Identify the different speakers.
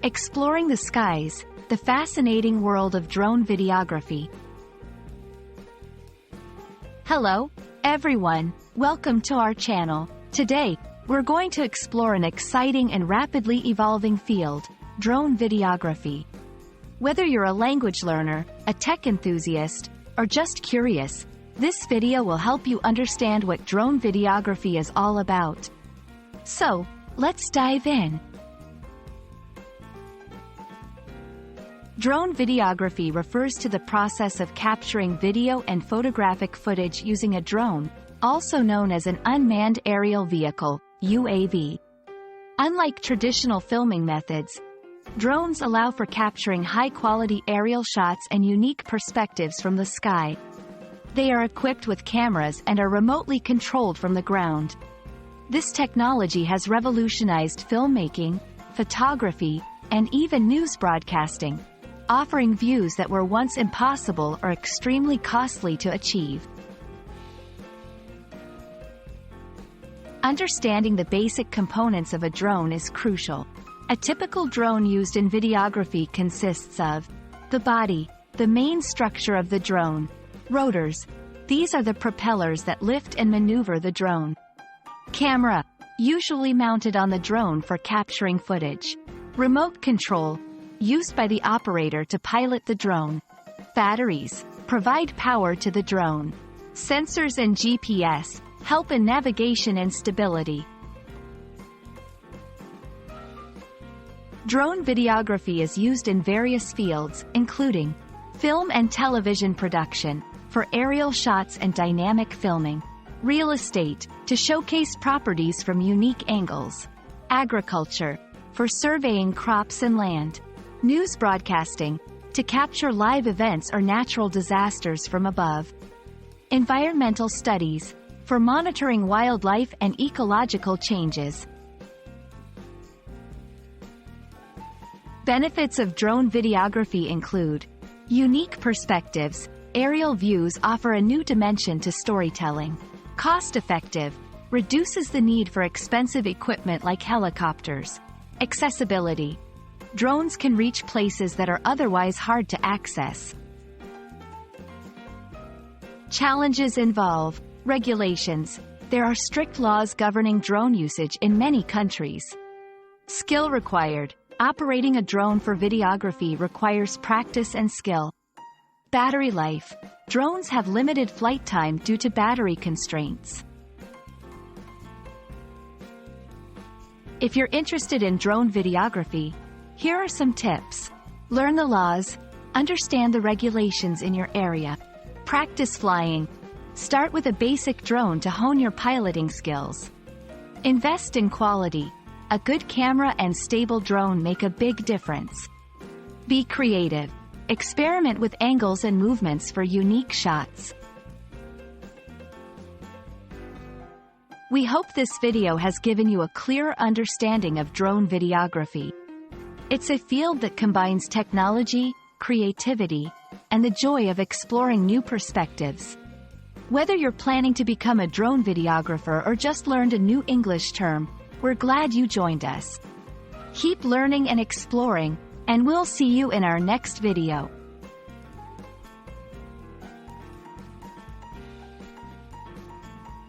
Speaker 1: Exploring the skies, the fascinating world of drone videography. Hello, everyone, welcome to our channel. Today, we're going to explore an exciting and rapidly evolving field, drone videography. Whether you're a language learner, a tech enthusiast, or just curious, this video will help you understand what drone videography is all about. So, let's dive in. Drone videography refers to the process of capturing video and photographic footage using a drone, also known as an unmanned aerial vehicle, UAV. Unlike traditional filming methods, drones allow for capturing high-quality aerial shots and unique perspectives from the sky. They are equipped with cameras and are remotely controlled from the ground. This technology has revolutionized filmmaking, photography, and even news broadcasting, offering views that were once impossible or extremely costly to achieve. Understanding the basic components of a drone is crucial. A typical drone used in videography consists of the body, the main structure of the drone, rotors, these are the propellers that lift and maneuver the drone, camera, usually mounted on the drone for capturing footage, remote control, used by the operator to pilot the drone, batteries, provide power to the drone, sensors and GPS, help in navigation and stability. Drone videography is used in various fields, including film and television production, for aerial shots and dynamic filming, real estate, to showcase properties from unique angles, agriculture, for surveying crops and land, news broadcasting, to capture live events or natural disasters from above, environmental studies, for monitoring wildlife and ecological changes. Benefits of drone videography include unique perspectives. Aerial views offer a new dimension to storytelling. Cost-effective. Reduces the need for expensive equipment like helicopters. Accessibility. Drones can reach places that are otherwise hard to access. Challenges involve regulations. There are strict laws governing drone usage in many countries. Skill required. Operating a drone for videography requires practice and skill. Battery life. Drones have limited flight time due to battery constraints. If you're interested in drone videography, here are some tips. Learn the laws. Understand the regulations in your area. Practice flying. Start with a basic drone to hone your piloting skills. Invest in quality. A good camera and stable drone make a big difference. Be creative. Experiment with angles and movements for unique shots. We hope this video has given you a clearer understanding of drone videography. It's a field that combines technology, creativity, and the joy of exploring new perspectives. Whether you're planning to become a drone videographer or just learned a new English term, we're glad you joined us. Keep learning and exploring, and we'll see you in our next video.